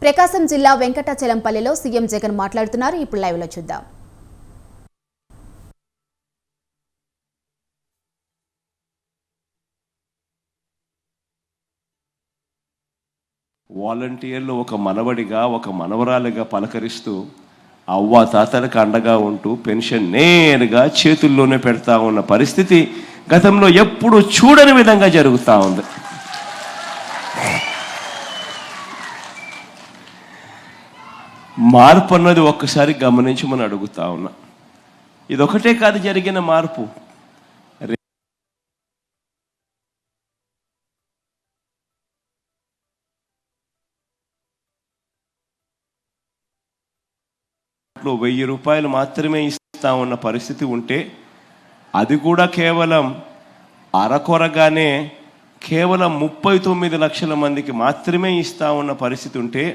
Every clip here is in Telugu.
ప్రకాశం జిల్లా వెంకటాచలంపల్లిలో సీఎం జగన్ మాట్లాడుతున్నారు. ఇప్పుడు లైవ్ లో చూద్దాం. వాలంటీర్లు ఒక మనవడిగా ఒక మనవరాలిగా పలకరిస్తూ అవ్వ తాతలకు అండగా ఉంటూ పెన్షన్ నేరుగా చేతుల్లోనే పెడతా ఉన్న పరిస్థితి గతంలో ఎప్పుడు చూడని విధంగా జరుగుతూ ఉంది. మార్పు అన్నది ఒక్కసారి గమనించమని అడుగుతా ఉన్నా. ఇదొకటే కాదు జరిగిన మార్పు. ₹1000 మాత్రమే ఇస్తా ఉన్న పరిస్థితి ఉంటే అది కూడా కేవలం అరకొరగానే కేవలం 39 లక్షల మందికి మాత్రమే ఇస్తా ఉన్న పరిస్థితి ఉంటే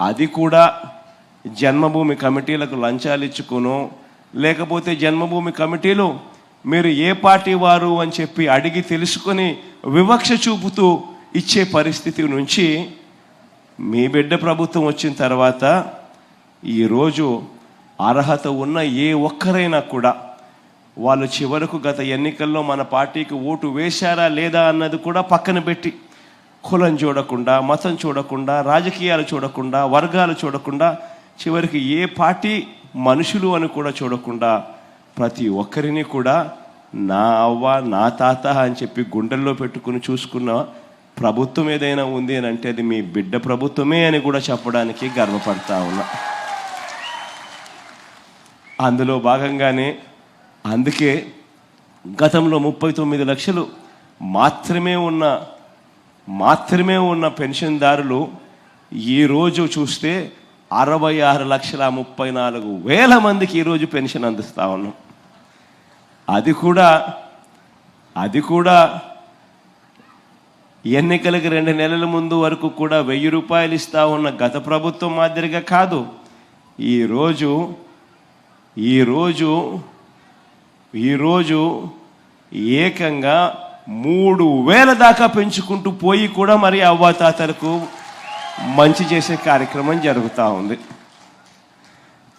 అది కూడా జన్మభూమి కమిటీలకు లంచాలు ఇచ్చుకునో లేకపోతే జన్మభూమి కమిటీలు మీరు ఏ పార్టీ వారు అని చెప్పి అడిగి తెలుసుకొని వివక్ష చూపుతూ ఇచ్చే పరిస్థితి నుంచి మీ బిడ్డ ప్రభుత్వం వచ్చిన తర్వాత ఈరోజు అర్హత ఉన్న ఏ ఒక్కరైనా కూడా వాళ్ళు చివరకు గత ఎన్నికల్లో మన పార్టీకి ఓటు వేశారా లేదా అన్నది కూడా పక్కన పెట్టి కులం చూడకుండా మతం చూడకుండా రాజకీయాలు చూడకుండా వర్గాలు చూడకుండా చివరికి ఏ పార్టీ మనుషులు అని కూడా చూడకుండా ప్రతి ఒక్కరిని కూడా నా అవ్వ నా తాత అని చెప్పి గుండెల్లో పెట్టుకుని చూసుకున్న ప్రభుత్వం ఏదైనా ఉంది అని అంటే అది మీ బిడ్డ ప్రభుత్వమే అని కూడా చెప్పడానికి గర్వపడతా ఉన్నా. అందులో భాగంగానే అందుకే గతంలో 39 లక్షలు మాత్రమే ఉన్న పెన్షన్దారులు ఈరోజు చూస్తే 66,34,000 మందికి ఈరోజు పెన్షన్ అందిస్తూ ఉన్నాం. అది కూడా ఎన్నికలకి 2 నెలల ముందు వరకు కూడా ₹1000 ఇస్తా ఉన్న గత ప్రభుత్వం మాదిరిగా కాదు. ఈరోజు ఏకంగా 3,000 దాకా పెంచుకుంటూ పోయి కూడా మరి అవ్వాతాతలకు మంచి చేసే కార్యక్రమం జరుగుతూ ఉంది.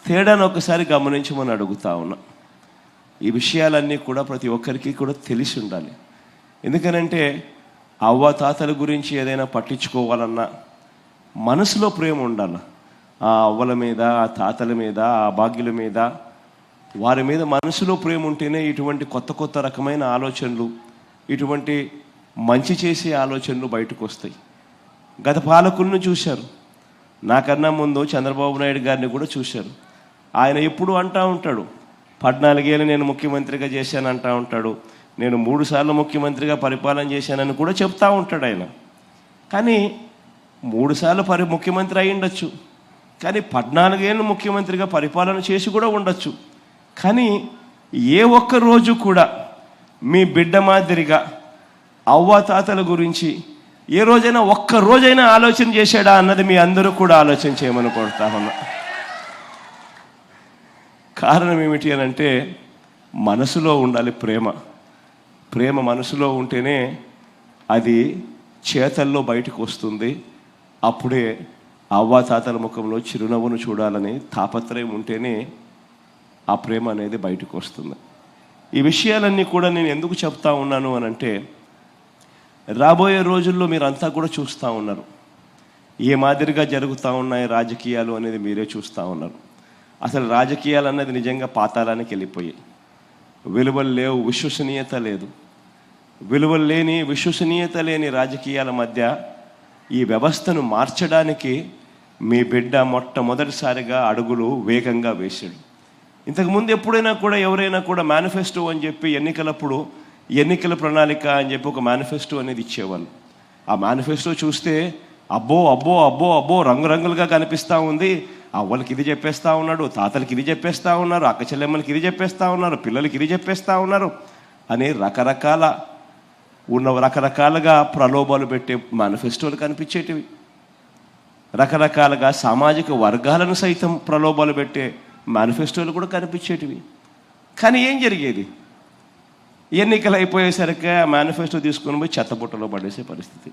తేడాను ఒకసారి గమనించమని అడుగుతా ఉన్నా. ఈ విషయాలన్నీ కూడా ప్రతి ఒక్కరికి కూడా తెలిసి ఉండాలి. ఎందుకనంటే అవ్వాతాతల గురించి ఏదైనా పట్టించుకోవాలన్నా మనసులో ప్రేమ ఉండాలి. ఆ అవ్వల మీద ఆ తాతల మీద ఆ భాగ్యుల మీద వారి మీద మనసులో ప్రేమ ఉంటేనే ఇటువంటి కొత్త రకమైన ఆలోచనలు ఇటువంటి మంచి చేసే ఆలోచనలు బయటకు వస్తాయి. గత పాలకులను చూశారు, నాకన్నా ముందు చంద్రబాబు నాయుడు గారిని కూడా చూశారు. ఆయన ఎప్పుడు అంటూ ఉంటాడు 14 ఏళ్ళు నేను ముఖ్యమంత్రిగా చేశాను అంటూ ఉంటాడు. నేను 3 సార్లు ముఖ్యమంత్రిగా పరిపాలన చేశానని కూడా చెప్తా ఉంటాడు ఆయన. కానీ 3 సార్లు ముఖ్యమంత్రి అయి ఉండొచ్చు, కానీ 14 ఏళ్ళు ముఖ్యమంత్రిగా పరిపాలన చేసి కూడా ఉండొచ్చు. కానీ ఏ ఒక్క రోజు కూడా మీ బిడ్డ మాదిరిగా అవ్వాతాతల గురించి ఏ రోజైనా ఒక్క రోజైనా ఆలోచన చేశాడా అన్నది మీ అందరూ కూడా ఆలోచన చేయమని కోరుతా ఉన్నా. కారణం ఏమిటి అని అంటే మనసులో ఉండాలి ప్రేమ మనసులో ఉంటేనే అది చేతల్లో బయటకు వస్తుంది. అప్పుడే అవ్వాతాతల ముఖంలో చిరునవ్వును చూడాలని తాపత్రయం ఉంటేనే ఆ ప్రేమ అనేది బయటకు వస్తుంది. ఈ విషయాలన్నీ కూడా నేను ఎందుకు చెప్తా ఉన్నాను అని అంటే రాబోయే రోజుల్లో మీరంతా కూడా చూస్తూ ఉన్నారు ఏ మాదిరిగా జరుగుతూ ఉన్నాయి రాజకీయాలు అనేది మీరే చూస్తూ ఉన్నారు. అసలు రాజకీయాలు అన్నది నిజంగా పాతాళానికి వెళ్ళిపోయాయి. విలువలు లేవు, విశ్వసనీయత లేని రాజకీయాల మధ్య ఈ వ్యవస్థను మార్చడానికి మీ బిడ్డ మొట్టమొదటిసారిగా అడుగులు వేగంగా వేశాడు. ఇంతకుముందు ఎప్పుడైనా కూడా ఎవరైనా కూడా మేనిఫెస్టో అని చెప్పి ఎన్నికలప్పుడు ఎన్నికల ప్రణాళిక అని చెప్పి ఒక మేనిఫెస్టో అనేది ఇచ్చేవాళ్ళు. ఆ మేనిఫెస్టో చూస్తే అబ్బో రంగురంగులుగా కనిపిస్తూ ఉంది. అవ్వలకి ఇది చెప్పేస్తూ ఉన్నాడు, తాతలకి ఇది చెప్పేస్తూ ఉన్నారు, అక్క చెల్లెమ్మలకి ఇది చెప్పేస్తూ ఉన్నారు, పిల్లలకి ఇది చెప్పేస్తూ ఉన్నారు అని రకరకాలుగా ప్రలోభాలు పెట్టే మేనిఫెస్టోలు కనిపించేటివి. రకరకాలుగా సామాజిక వర్గాలను సైతం ప్రలోభాలు పెట్టే మేనిఫెస్టోలు కూడా కనిపించేటివి. కానీ ఏం జరిగేది? ఎన్నికలు అయిపోయేసరికి ఆ మేనిఫెస్టో తీసుకొని పోయి చెత్తబుట్టలో పడేసే పరిస్థితి.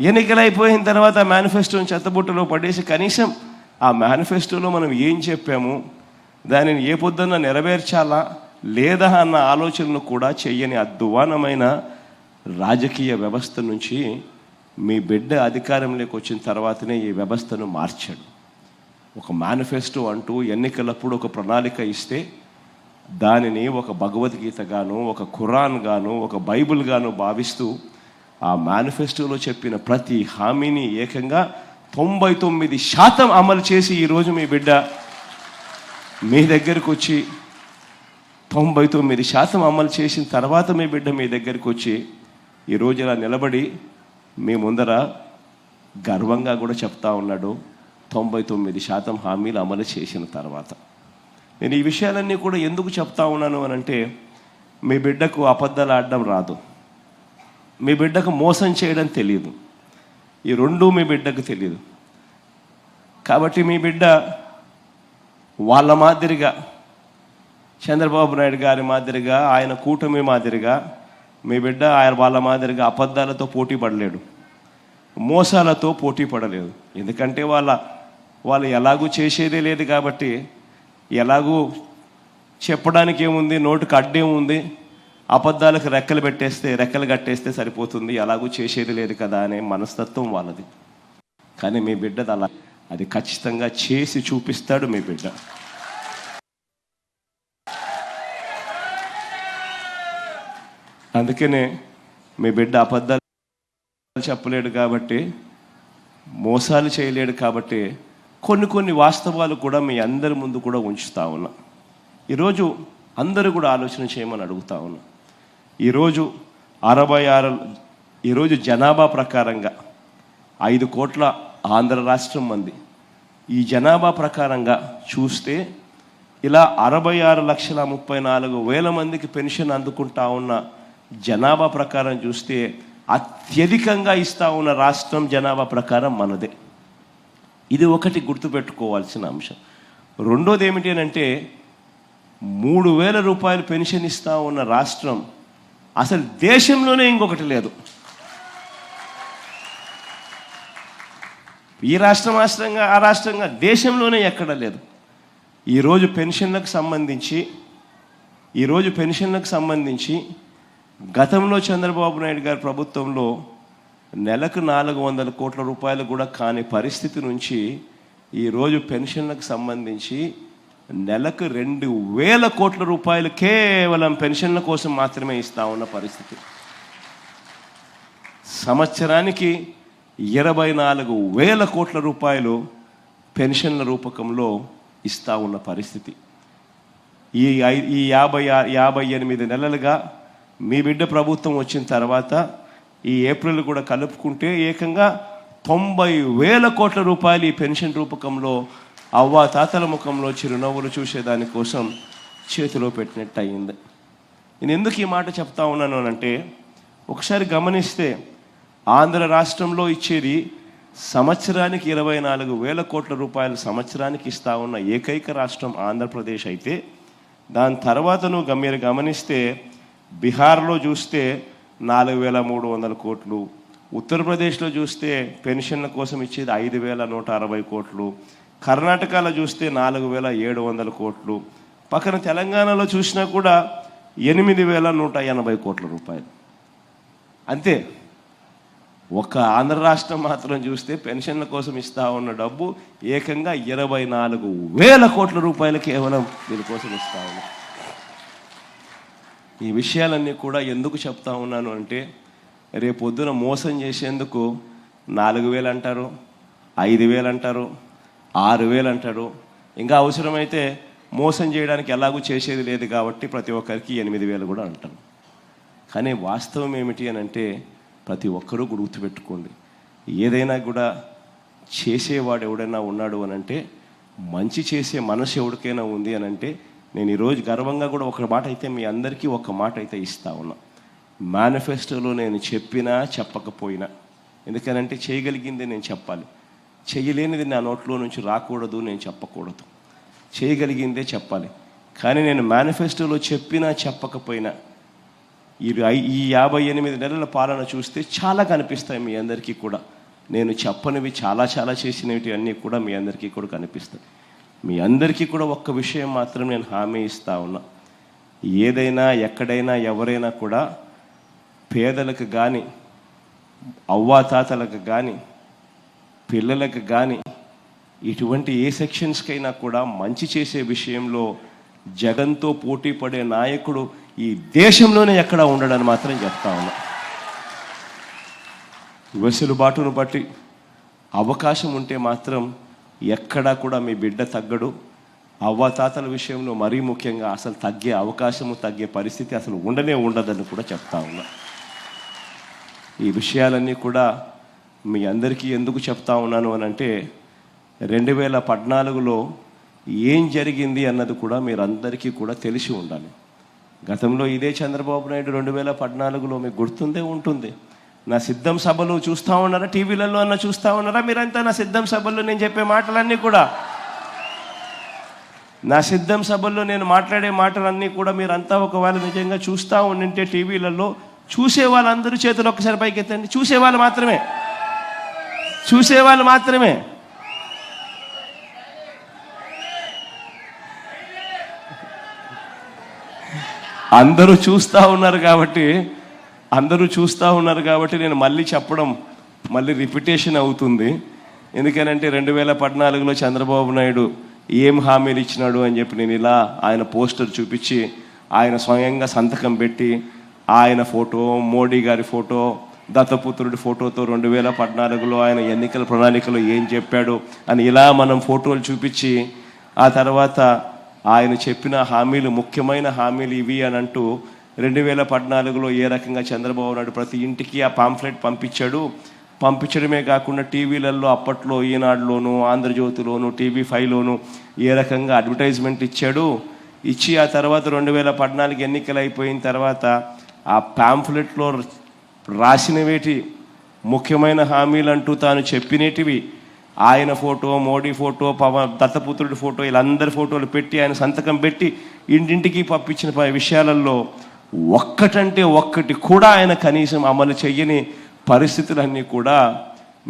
ఎన్నికలు అయిపోయిన తర్వాత మేనిఫెస్టోని చెత్తబుట్టలో పడేసి కనీసం ఆ మేనిఫెస్టోలో మనం ఏం చెప్పాము, దానిని ఏ పొద్దున్న నెరవేర్చాలా లేదా అన్న ఆలోచనలు కూడా చెయ్యని అధ్వానమైన రాజకీయ వ్యవస్థ నుంచి మీ బిడ్డ అధికారంలోకి వచ్చిన తర్వాతనే ఈ వ్యవస్థను మార్చాడు. ఒక మేనిఫెస్టో అంటూ ఎన్నికలప్పుడు ఒక ప్రణాళిక ఇస్తే దానిని ఒక భగవద్గీత గాను, ఒక ఖురాన్ గాను, ఒక బైబిల్ గాను భావిస్తూ ఆ మేనిఫెస్టోలో చెప్పిన ప్రతి హామీని ఏకంగా 99% అమలు చేసి ఈరోజు మీ బిడ్డ మీ దగ్గరకు వచ్చి 99% అమలు చేసిన తర్వాత మీ బిడ్డ మీ దగ్గరికి వచ్చి ఈరోజు ఇలా నిలబడి మీ ముందర గర్వంగా కూడా చెప్తా ఉన్నాడు 99% హామీలు అమలు చేసిన తర్వాత. నేను ఈ విషయాలన్నీ కూడా ఎందుకు చెప్తా ఉన్నాను అని అంటే, మీ బిడ్డకు అబద్ధాలు ఆడడం రాదు, మీ బిడ్డకు మోసం చేయడం తెలియదు, ఈ రెండూ మీ బిడ్డకు తెలియదు. కాబట్టి మీ బిడ్డ వాళ్ళ మాదిరిగా, చంద్రబాబు నాయుడు గారి మాదిరిగా, ఆయన కూటమి మాదిరిగా మీ బిడ్డ వాళ్ళ మాదిరిగా అబద్ధాలతో పోటీ పడలేడు, మోసాలతో పోటీ పడలేదు. ఎందుకంటే వాళ్ళు ఎలాగూ చేసేదే లేదు కాబట్టి, ఎలాగూ చెప్పడానికి ఏముంది, నోటికి అడ్డేముంది, అబద్ధాలకు రెక్కలు కట్టేస్తే సరిపోతుంది, ఎలాగూ చేసేది లేదు కదా అనే మనస్తత్వం వాళ్ళది. కానీ మీ బిడ్డది అలా, అది ఖచ్చితంగా చేసి చూపిస్తాడు మీ బిడ్డ. అందుకనే మీ బిడ్డ అబద్ధాలు చెప్పలేడు కాబట్టి, మోసాలు చేయలేడు కాబట్టి కొన్ని వాస్తవాలు కూడా మీ అందరి ముందు కూడా ఉంచుతా ఉన్నా. ఈరోజు అందరూ కూడా ఆలోచన చేయమని అడుగుతా ఉన్నా. ఈరోజు జనాభా ప్రకారంగా 5 కోట్ల ఆంధ్ర రాష్ట్రం మంది. ఈ జనాభా ప్రకారంగా చూస్తే ఇలా 66,34,000 మందికి పెన్షన్ అందుకుంటా ఉన్న జనాభా ప్రకారం చూస్తే అత్యధికంగా ఇస్తా ఉన్న రాష్ట్రం జనాభా ప్రకారం మనదే. ఇది ఒకటి గుర్తుపెట్టుకోవాల్సిన అంశం. రెండోది ఏమిటి అని అంటే, 3,000 రూపాయలు పెన్షన్ ఇస్తా ఉన్న రాష్ట్రం అసలు దేశంలోనే ఇంకొకటి లేదు. ఈ రాష్ట్రంగా ఆ రాష్ట్రంగా దేశంలోనే ఎక్కడ లేదు. ఈరోజు పెన్షన్లకు సంబంధించి గతంలో చంద్రబాబు నాయుడు గారి ప్రభుత్వంలో నెలకు 400 కోట్ల రూపాయలు కూడా కాని పరిస్థితి నుంచి ఈరోజు పెన్షన్లకు సంబంధించి నెలకు 2,000 కోట్ల రూపాయలు కేవలం పెన్షన్ల కోసం మాత్రమే ఇస్తా ఉన్న పరిస్థితి. సంవత్సరానికి 24,000 కోట్ల రూపాయలు పెన్షన్ల రూపకంలో ఇస్తా ఉన్న పరిస్థితి. ఈ 58 నెలలుగా మీ బిడ్డ ప్రభుత్వం వచ్చిన తర్వాత ఈ ఏప్రిల్ కూడా కలుపుకుంటే ఏకంగా 90,000 కోట్ల రూపాయలు ఈ పెన్షన్ రూపకంలో తాతల ముఖంలో చిరునవ్వులు చూసేదాని కోసం చేతిలో పెట్టినట్టు అయింది. నేను ఎందుకు ఈ మాట చెప్తా ఉన్నాను అంటే, ఒకసారి గమనిస్తే ఆంధ్ర రాష్ట్రంలో ఇచ్చేది సంవత్సరానికి 24,000 కోట్ల రూపాయలు సంవత్సరానికి ఇస్తా ఉన్న ఏకైక రాష్ట్రం ఆంధ్రప్రదేశ్ అయితే, దాని తర్వాత మీరు గమనిస్తే బీహార్లో చూస్తే 4,300 కోట్లు, ఉత్తరప్రదేశ్లో చూస్తే పెన్షన్ల కోసం ఇచ్చేది 5,160 కోట్లు, కర్ణాటకలో చూస్తే 4,700 కోట్లు, పక్కన తెలంగాణలో చూసినా కూడా 8,180 కోట్ల రూపాయలు. అంతే. ఒక ఆంధ్ర రాష్ట్రం మాత్రం చూస్తే పెన్షన్ల కోసం ఇస్తా ఉన్న డబ్బు ఏకంగా 24,000 కోట్ల రూపాయలు కేవలం దీనికోసం ఇస్తా ఉన్నా. ఈ విషయాలన్నీ కూడా ఎందుకు చెప్తా ఉన్నాను అంటే, రేపొద్దున మోసం చేసేందుకు 4,000 అంటారు, 5,000 అంటారు, 6,000 అంటారు. ఇంకా అవసరమైతే మోసం చేయడానికి ఎలాగూ చేసేది లేదు కాబట్టి ప్రతి ఒక్కరికి 8,000 కూడా అంటారు. కానీ వాస్తవం ఏమిటి అని అంటే, ప్రతి ఒక్కరూ గుర్తుపెట్టుకోండి, ఏదైనా కూడా చేసేవాడు ఎవడైనా ఉన్నాడు అని అంటే, మంచి చేసే మనసు ఎవరికైనా ఉంది అని అంటే, నేను ఈరోజు గర్వంగా కూడా ఒక మాట అయితే మీ అందరికీ ఒక మాట అయితే ఇస్తా ఉన్నా. మేనిఫెస్టోలో నేను చెప్పినా చెప్పకపోయినా, ఎందుకనంటే చేయగలిగిందే నేను చెప్పాలి, చేయలేనిది నా నోట్లో నుంచి రాకూడదు, నేను చెప్పకూడదు, చేయగలిగిందే చెప్పాలి. కానీ నేను మేనిఫెస్టోలో చెప్పినా చెప్పకపోయినా ఈ 58 నెలల పాలన చూస్తే చాలా కనిపిస్తాయి మీ అందరికీ కూడా. నేను చెప్పనివి చాలా చాలా చేసినవి అన్నీ కూడా మీ అందరికీ కూడా కనిపిస్తాయి. మీ అందరికీ కూడా ఒక్క విషయం మాత్రం నేను హామీ ఇస్తా ఉన్నా. ఏదైనా ఎక్కడైనా ఎవరైనా కూడా పేదలకు కానీ అవ్వాతాతలకు కానీ పిల్లలకు కానీ ఇటువంటి ఏ సెక్షన్స్కైనా కూడా మంచి చేసే విషయంలో జగన్తో పోటీ పడే నాయకుడు ఈ దేశంలోనే ఎక్కడా ఉండడని మాత్రం చెప్తా ఉన్నా. వెసులుబాటును బట్టి అవకాశం ఉంటే మాత్రం ఎక్కడా కూడా మీ బిడ్డ తగ్గడు. అవ్వాతాతల విషయంలో మరీ ముఖ్యంగా అసలు తగ్గే అవకాశము తగ్గే పరిస్థితి అసలు ఉండదని కూడా చెప్తా ఉన్నా. ఈ విషయాలన్నీ కూడా మీ అందరికీ ఎందుకు చెప్తా ఉన్నాను అని అంటే 2014లో ఏం జరిగింది అన్నది కూడా మీరందరికీ కూడా తెలిసి ఉండాలి. గతంలో ఇదే చంద్రబాబు నాయుడు 2014లో మీకు గుర్తుందే ఉంటుంది. నా సిద్ధం సభలు చూస్తూ ఉన్నారా, టీవీలలో అన్న చూస్తూ ఉన్నారా మీరంతా? నా సిద్ధం సభల్లో నేను చెప్పే మాటలన్నీ కూడా, నా సిద్ధం సభల్లో నేను మాట్లాడే మాటలన్నీ కూడా మీరంతా ఒకవేళ నిజంగా చూస్తూ ఉండింటే టీవీలలో, చూసే వాళ్ళందరూ చేతులు ఒక్కసారి పైకి ఎత్తండి. చూసేవాళ్ళు మాత్రమే. అందరూ చూస్తూ ఉన్నారు కాబట్టి నేను మళ్ళీ చెప్పడం మళ్ళీ రిపిటేషన్ అవుతుంది. ఎందుకనంటే 2014లో చంద్రబాబు నాయుడు ఏం హామీలు ఇచ్చినాడు అని చెప్పి నేను ఇలా ఆయన పోస్టర్ చూపించి ఆయన స్వయంగా సంతకం పెట్టి ఆయన ఫోటో, మోడీ గారి ఫోటో, దత్తపుత్రుడి ఫోటోతో 2014లో ఆయన ఎన్నికల ప్రణాళికలో ఏం చెప్పాడు అని ఇలా మనం ఫోటోలు చూపించి ఆ తర్వాత ఆయన చెప్పిన హామీలు, ముఖ్యమైన హామీలు ఇవి అని అంటూ 2014లో ఏ రకంగా చంద్రబాబు నాయుడు ప్రతి ఇంటికి ఆ పాంఫ్లెట్ పంపించడమే కాకుండా టీవీలలో అప్పట్లో ఈనాడులోను, ఆంధ్రజ్యోతిలోను, TV5లోను ఏ రకంగా అడ్వర్టైజ్మెంట్ ఇచ్చి ఆ తర్వాత 2014 ఎన్నికలు అయిపోయిన తర్వాత ఆ పాంఫ్లెట్లో రాసినవేటి ముఖ్యమైన హామీలు అంటూ తాను చెప్పినటివి ఆయన ఫోటో, మోడీ ఫోటో, దత్తపుత్రుడి ఫోటో, వీళ్ళందరి ఫోటోలు పెట్టి ఆయన సంతకం పెట్టి ఇంటింటికి పంపించిన విషయాలలో ఒక్కటంటే ఒక్కటి కూడా ఆయన కనీసం అమలు చెయ్యని పరిస్థితులన్నీ కూడా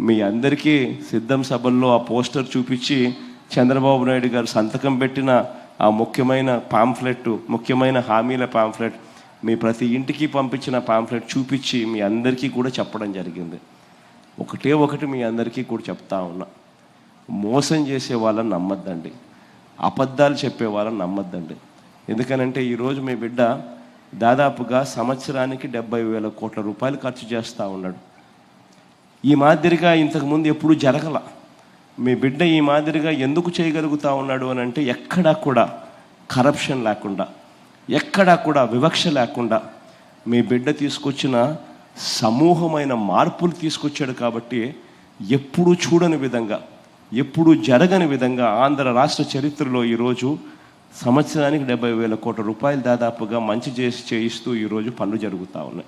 మీ అందరికీ సిద్ధం సభల్లో ఆ పోస్టర్ చూపించి చంద్రబాబు నాయుడు గారు సంతకం పెట్టిన ఆ ముఖ్యమైన హామీల పాంఫ్లెట్, మీ ప్రతి ఇంటికి పంపించిన పాంఫ్లెట్ చూపించి మీ అందరికీ కూడా చెప్పడం జరిగింది. ఒకటి మీ అందరికీ కూడా చెప్తా ఉన్నా, మోసం చేసే వాళ్ళని నమ్మద్దండి, అబద్ధాలు చెప్పే వాళ్ళని నమ్మద్దండి. ఎందుకనంటే ఈరోజు మీ బిడ్డ దాదాపుగా సంవత్సరానికి 70,000 కోట్ల రూపాయలు ఖర్చు చేస్తూ ఉన్నాడు. ఈ మాదిరిగా ఇంతకుముందు ఎప్పుడూ జరగల. మీ బిడ్డ ఈ మాదిరిగా ఎందుకు చేయగలుగుతూ ఉన్నాడు అని అంటే ఎక్కడా కూడా కరప్షన్ లేకుండా, ఎక్కడా కూడా వివక్ష లేకుండా మీ బిడ్డ తీసుకొచ్చిన సమూహమైన మార్పులు తీసుకొచ్చాడు. కాబట్టి ఎప్పుడూ చూడని విధంగా, ఎప్పుడూ జరగని విధంగా ఆంధ్ర రాష్ట్ర చరిత్రలో ఈరోజు సంవత్సరానికి 70,000 కోట్ల రూపాయలు దాదాపుగా మంచి చేయిస్తూ ఈరోజు పనులు జరుగుతూ ఉన్నాయి.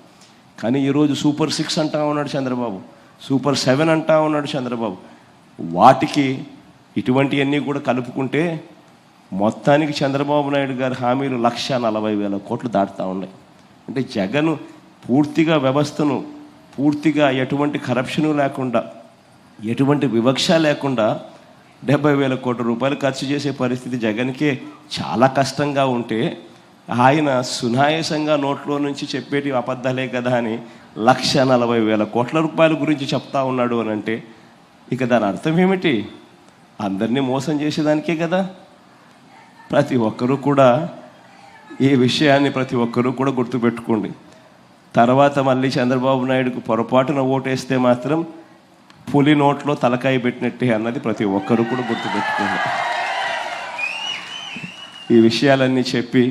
కానీ ఈరోజు సూపర్ 6 అంటా ఉన్నాడు చంద్రబాబు, సూపర్ 7 అంటా ఉన్నాడు చంద్రబాబు. వాటికి ఇటువంటివన్నీ కూడా కలుపుకుంటే మొత్తానికి చంద్రబాబు నాయుడు గారి హామీలు 140,000 కోట్లు దాటుతూ ఉన్నాయి. అంటే జగన్ పూర్తిగా వ్యవస్థను పూర్తిగా ఎటువంటి కరప్షను లేకుండా, ఎటువంటి వివక్ష లేకుండా 70,000 కోట్ల రూపాయలు ఖర్చు చేసే పరిస్థితి జగన్కే చాలా కష్టంగా ఉంటే ఆయన సునాయాసంగా నోట్లో నుంచి చెప్పేటి అబద్ధాలే కదా అని 140,000 కోట్ల రూపాయల గురించి చెప్తా ఉన్నాడు అని అంటే ఇక దాని అర్థం ఏమిటి? అందరినీ మోసం చేసేదానికే కదా. ప్రతి ఒక్కరూ కూడా ఈ విషయాన్ని గుర్తుపెట్టుకోండి. తర్వాత మళ్ళీ చంద్రబాబు నాయుడుకు పొరపాటున ఓటేస్తే మాత్రం పులి నోట్లో తలకాయ పెట్టినట్టే అన్నది ప్రతి ఒక్కరూ కూడా గుర్తుపెట్టుకోండి. ఈ విషయాలన్నీ చెప్పి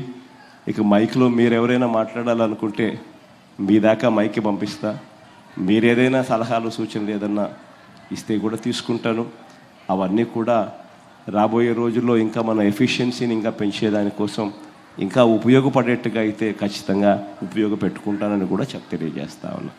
ఇక మైక్లో మీరెవరైనా మాట్లాడాలనుకుంటే మీ దాకా మైక్కి పంపిస్తా. మీరేదైనా సలహాలు, సూచనలు ఏదన్నా ఇస్తే కూడా తీసుకుంటాను. అవన్నీ కూడా రాబోయే రోజుల్లో ఇంకా మన ఎఫిషియన్సీని ఇంకా పెంచేదానికోసం ఇంకా ఉపయోగపడేట్టుగా అయితే ఖచ్చితంగా ఉపయోగపెట్టుకుంటానని కూడా తెలియజేస్తా ఉన్నా.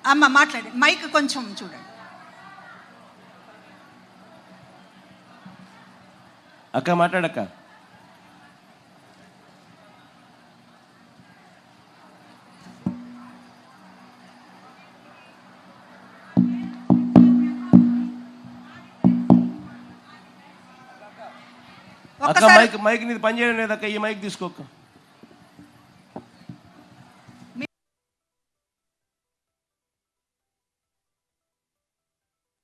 అమ్మ మాట్లాడి మైక్ కొంచెం చూడండి. అక్క మాట్లాడక్క. అక్క ఒక్కసారి మైక్ నీది పని చేయడం లేదక్క, ఈ మైక్ తీసుకోక్క.